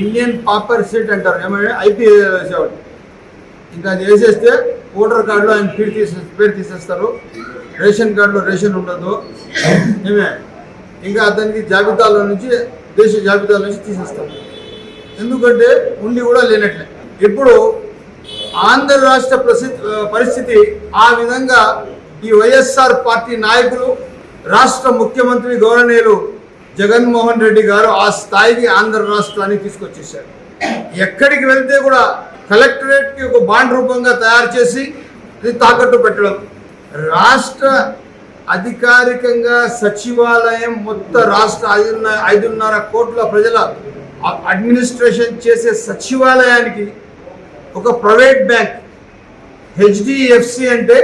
Indian పాపర్ set అంటారు, ఏమంటే IP వేసేవాడు. ఇంకా అది వేసేస్తే ఓటర్ కార్డులో ఆయన పేరు తీసేస్తారు, రేషన్ కార్డులో రేషన్ ఉండదు, ఏమే ఇంకా అతనికి జాబితాలో నుంచి దేశ జాబితాలో నుంచి తీసేస్తారు. ఎందుకంటే ఉండి కూడా లేనట్లే. ఇప్పుడు ఆంధ్ర రాష్ట్ర పరిస్థితి ఆ విధంగా ఈ వైఎస్ఆర్ పార్టీ నాయకులు, రాష్ట్ర ముఖ్యమంత్రి గౌరవనీయులు జగన్మోహన్ రెడ్డి గారు ఆ స్థాయికి ఆంధ్ర రాష్ట్రాన్ని తీసుకొచ్చేసారు. ఎక్కడికి వెళ్తే కూడా కలెక్టరేట్కి ఒక బాండ్ రూపంగా తయారు చేసి ఇది తాకట్టు పెట్టడం, రాష్ట్ర అధికారికంగా సచివాలయం మొత్తం రాష్ట్ర 5.5 కోట్ల ప్రజల అడ్మినిస్ట్రేషన్ చేసే సచివాలయానికి ఒక ప్రైవేట్ బ్యాంక్, హెచ్డిఎఫ్సి అంటే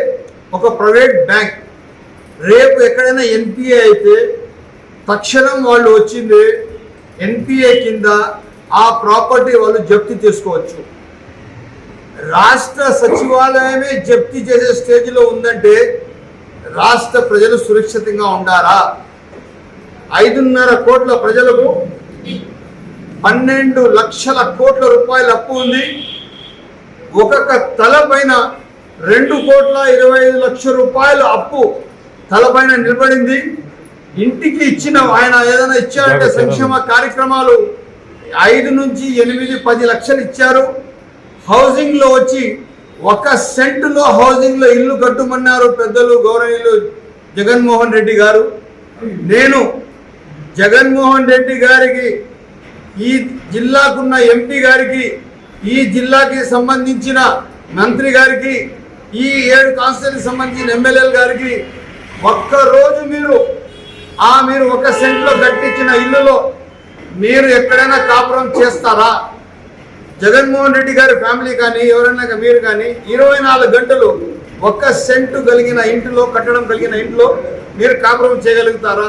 ఒక ప్రైవేట్ బ్యాంక్, రేపు ఎక్కడైనా ఎన్పిఏ అయితే తక్షణం వాళ్ళు వచ్చింది ఎన్పిఏ కింద ఆ ప్రాపర్టీ వాళ్ళు జప్తీ చేసుకోవచ్చు. రాష్ట్ర సచివాలయమే జప్తీ చేసే స్టేజ్లో ఉందంటే రాష్ట్ర ప్రజలు సురక్షితంగా ఉండారా? 5.5 కోట్ల ప్రజలకు 12 లక్షల కోట్ల రూపాయల అప్పు ఉంది. ఒక్కొక్క తల పైన 2,25,00,000 రూపాయల అప్పు తలపైన నిలబడింది. ఇంటికి ఇచ్చిన ఆయన ఏదైనా ఇచ్చారంటే సంక్షేమ కార్యక్రమాలు 5 నుంచి 8, 10 లక్షలు ఇచ్చారు. హౌసింగ్లో వచ్చి 1 సెంటులో హౌసింగ్లో ఇల్లు కట్టుమన్నారు పెద్దలు గౌరవనీయులు జగన్మోహన్ రెడ్డి గారు. నేను జగన్మోహన్ రెడ్డి గారికి, ఈ జిల్లాకున్న ఎంపీ గారికి, ఈ జిల్లాకి సంబంధించిన మంత్రి గారికి, ఈ 7 కాన్స్టిట్యూన్సీకి సంబంధించిన ఎమ్మెల్యేల గారికి ఒక్కరోజు మీరు 1 సెంట్లో కట్టించిన ఇల్లులో మీరు ఎక్కడైనా కాపురం చేస్తారా? జగన్మోహన్ రెడ్డి గారి ఫ్యామిలీ కానీ ఎవరైనా మీరు కానీ 24 గంటలు 1 సెంటు కలిగిన ఇంటిలో, కట్టడం కలిగిన ఇంట్లో మీరు కాపురం చేయగలుగుతారా?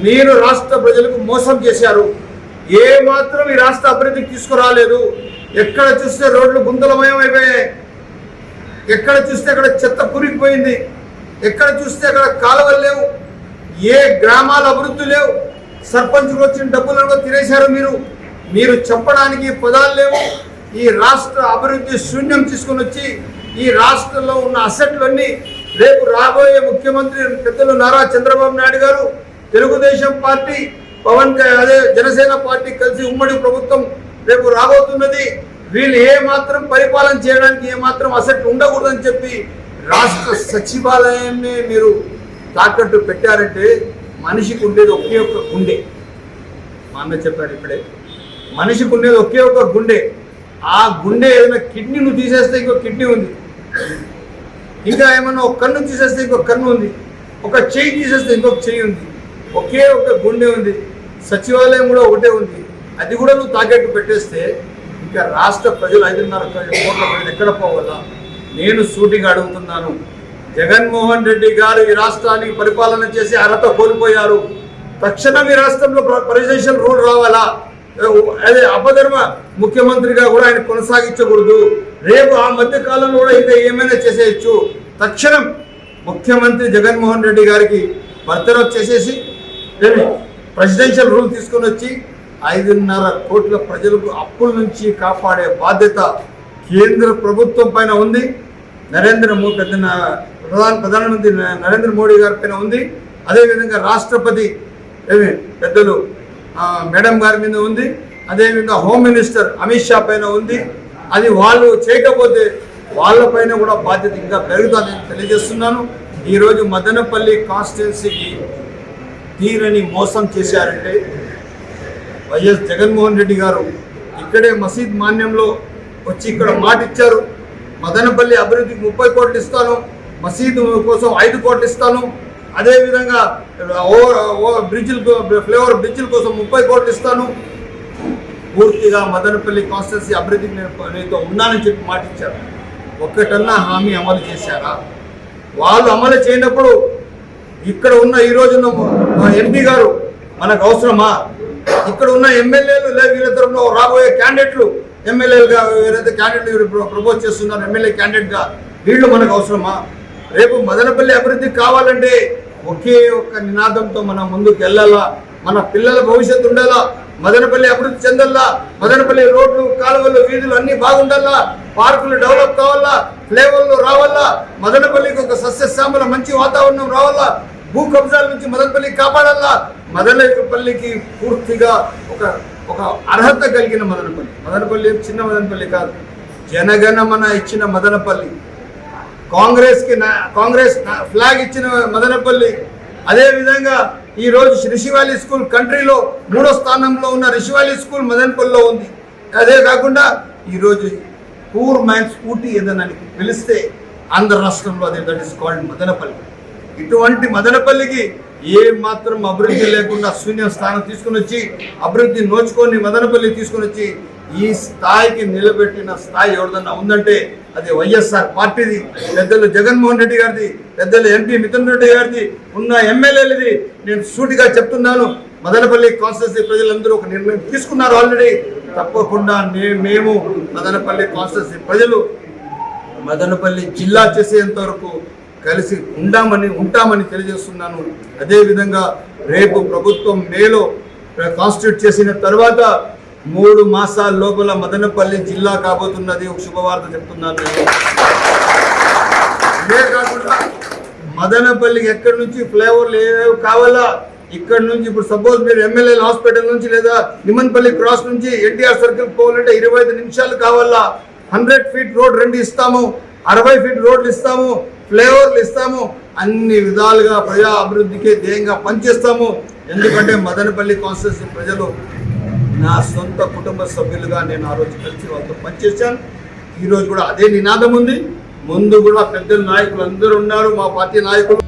మీరు రాష్ట్ర ప్రజలకు మోసం చేశారు. ఏ మాత్రం ఈ రాష్ట్ర అభివృద్ధికి తీసుకురాలేదు. ఎక్కడ చూస్తే రోడ్లు గుంతలమయం అయిపోయాయి, ఎక్కడ చూస్తే అక్కడ చెత్త కూరికిపోయింది, ఎక్కడ చూస్తే అక్కడ కాలువలు లేవు, ఏ గ్రామాల అభివృద్ధి లేవు. సర్పంచ్కి వచ్చిన డబ్బులను తినేశారు మీరు చెప్పడానికి పదాలు లేవు. ఈ రాష్ట్ర అభివృద్ధి శూన్యం తీసుకుని వచ్చి ఈ రాష్ట్రంలో ఉన్న అసెట్లన్నీ రేపు రాబోయే ముఖ్యమంత్రి పెద్దలు నారా చంద్రబాబు నాయుడు గారు, తెలుగుదేశం పార్టీ, అదే జనసేన పార్టీ కలిసి ఉమ్మడి ప్రభుత్వం రేపు రాబోతున్నది. వీళ్ళు ఏ మాత్రం పరిపాలన చేయడానికి ఏ మాత్రం అసెట్ ఉండకూడదని చెప్పి రాష్ట్ర సచివాలయాన్ని మీరు తాకట్టు పెట్టారంటే మనిషికి ఉండేది ఒకే ఒక్క గుండె. మా అన్న చెప్పాడు ఇప్పుడే, మనిషికి ఉండేది ఒకే ఒక్క గుండె. ఆ గుండె ఏదైనా కిడ్నీను తీసేస్తే ఇంకో కిడ్నీ ఉంది, ఇంకా ఏమన్నా ఒక కన్ను తీసేస్తే ఇంకొక కన్ను ఉంది, ఒక చెయ్యి తీసేస్తే ఇంకొక చెయ్యి ఉంది, ఒకే ఒక్క గుండె ఉంది. సచివాలయం కూడా ఒకటే ఉంది, అది కూడా నువ్వు తాకట్టు పెట్టేస్తే ఇంకా రాష్ట్ర ప్రజలు 5.5 కోట్ల ప్రజలు ఎక్కడ పోవాలా? నేను సూటిగా అడుగుతున్నాను. జగన్మోహన్ రెడ్డి గారు ఈ రాష్ట్రానికి పరిపాలన చేసి అర్హత కోల్పోయారు. తక్షణం ఈ రాష్ట్రంలో ప్రెసిడెన్షియల్ రూల్ రావాలా? అదే అపధర్మ ముఖ్యమంత్రిగా కూడా ఆయన కొనసాగించకూడదు. రేపు ఆ మధ్య కాలంలో కూడా ఇంకా ఏమైనా చేసేయచ్చు. తక్షణం ముఖ్యమంత్రి జగన్మోహన్ రెడ్డి గారికి బర్తరఫ్ చేసేసి ప్రెసిడెన్షియల్ రూల్ తీసుకొని వచ్చి 5.5 కోట్ల ప్రజలకు అప్పుల నుంచి కాపాడే బాధ్యత కేంద్ర ప్రభుత్వం పైన ఉంది. ప్రధానమంత్రి నరేంద్ర మోడీ గారి పైన ఉంది. అదేవిధంగా రాష్ట్రపతి పెద్దలు మేడం గారి మీద ఉంది. అదేవిధంగా హోమ్ మినిస్టర్ అమిత్ షా పైన ఉంది. అది వాళ్ళు చేయకపోతే వాళ్ళపైన కూడా బాధ్యత ఇంకా పెరుగుతుందని తెలియజేస్తున్నాను. ఈరోజు మదనపల్లి కాన్స్టిట్యున్సీకి తీరని మోసం చేశారంటే వైఎస్ జగన్మోహన్ రెడ్డి గారు ఇక్కడే మసీద్ మాన్యంలో వచ్చి ఇక్కడ మాట ఇచ్చారు, మదనపల్లి అభివృద్ధికి 30 కోట్లు ఇస్తాను, మసీదు కోసం 5 కోట్లు ఇస్తాను, అదేవిధంగా ఫ్లైఓవర్ బ్రిడ్జిల కోసం 30 కోట్లు ఇస్తాను. పూర్తిగా మదనపల్లి కాన్స్టిట్యున్సీ అభివృద్ధికి నేను ఉన్నానని చెప్పి మాట ఇచ్చారు. ఒక్కటన్నా హామీ అమలు చేశారా? వాళ్ళు అమలు చేయనప్పుడు ఇక్కడ ఉన్న ఈ రోజున్న ఎంపీ గారు మనకు అవసరమా? ఇక్కడ ఉన్న ఎమ్మెల్యేలు వీళ్ళిద్దరిలో రాబోయే క్యాండిడేట్లు ఎమ్మెల్యేలుగా ఏదైతే క్యాండిడేట్లు ప్రపోజ్ చేస్తున్నారు ఎమ్మెల్యే క్యాండిడేట్గా, వీళ్ళు మనకు అవసరమా? రేపు మదనపల్లి అభివృద్ధి కావాలంటే ఒకే ఒక్క నినాదంతో మనం ముందుకు వెళ్ళాలా. మన పిల్లల భవిష్యత్తు ఉండాలా, మదనపల్లి అభివృద్ధి చెందల్లా, మదనపల్లి రోడ్లు కాలువలు వీధులు అన్ని బాగుండాలా, పార్కులు డెవలప్ కావాలా, ఫ్లేవర్లు రావాలా, మదనపల్లికి ఒక సస్యశ్యామల మంచి వాతావరణం రావాలా, భూ కబ్జాల నుంచి మదనపల్లికి కాపాడాలా, మదనపల్లికి పూర్తిగా ఒక ఒక అర్హత కలిగిన మదనపల్లి చిన్న మదనపల్లి కాదు, జనగణమన ఇచ్చిన మదనపల్లి, కాంగ్రెస్ ఫ్లాగ్ ఇచ్చిన మదనపల్లి. అదేవిధంగా ఈరోజు రిషి వ్యాలీ స్కూల్ కంట్రీలో 3వ స్థానంలో ఉన్న రిషి వ్యాలీ స్కూల్ మదనపల్లిలో ఉంది. అదే కాకుండా ఈరోజు పూర్ మ్యాన్ స్కూటీ ఏదైనా పిలిస్తే ఆంధ్ర రాష్ట్రంలో అదే దట్ ఈస్ కాల్డ్ మదనపల్లి. ఇటువంటి మదనపల్లికి ఏ మాత్రం అభివృద్ధి లేకుండా శూన్య స్థానం తీసుకుని వచ్చి అభివృద్ధి నోచుకొని మదనపల్లి తీసుకుని వచ్చి ఈ స్థాయికి నిలబెట్టిన స్థాయి ఎవరిదన్నా ఉందంటే అది వైఎస్ఆర్ పార్టీది, పెద్దలు జగన్మోహన్ రెడ్డి గారిది, పెద్దలు ఎంపీ మిథున్ రెడ్డి గారిది, ఉన్న ఎమ్మెల్యేలది. నేను సూటిగా చెప్తున్నాను, మదనపల్లి కాన్స్టిట్యూన్సీ ప్రజలందరూ ఒక నిర్ణయం తీసుకున్నారు ఆల్రెడీ. తప్పకుండా మేము మదనపల్లి కాన్స్టిట్యూన్సీ ప్రజలు మదనపల్లి జిల్లా చేసేంత వరకు కలిసి ఉంటామని తెలియజేస్తున్నాను. అదేవిధంగా రేపు ప్రభుత్వం మేలో కాన్స్టిట్యూట్ చేసిన తర్వాత 3 మాసాల లోపల మదనపల్లి జిల్లా కాబోతున్నది. ఒక శుభవార్త చెప్తున్నాను. ఇదే కాకుండా మదనపల్లికి ఎక్కడి నుంచి ఫ్లేవర్లు ఏవేవి కావాలా, ఇక్కడ నుంచి ఇప్పుడు సపోజ్ మీరు ఎమ్మెల్యే హాస్పిటల్ నుంచి లేదా నిమ్మన్పల్లి క్రాస్ నుంచి ఎన్టీఆర్ సర్కిల్ పోవాలంటే 25 నిమిషాలు కావాలా. 100 ఫీట్ రోడ్ 2 ఇస్తాము, 60 ఫీట్ రోడ్లు ఇస్తాము, ఫ్లేవర్లు ఇస్తాము. అన్ని విధాలుగా ప్రజా అభివృద్ధికి ధ్యేయంగా పనిచేస్తాము. ఎందుకంటే మదనపల్లి కాన్స్టిట్యూన్సీ ప్రజలు నా సొంత కుటుంబ సభ్యులుగా నేను ఆ రోజు కలిసి వాళ్ళతో పనిచేశాను. ఈరోజు కూడా అదే నినాదం ఉంది. ముందు కూడా పెద్ద నాయకులు అందరూ ఉన్నారు, మా పార్టీ నాయకులు.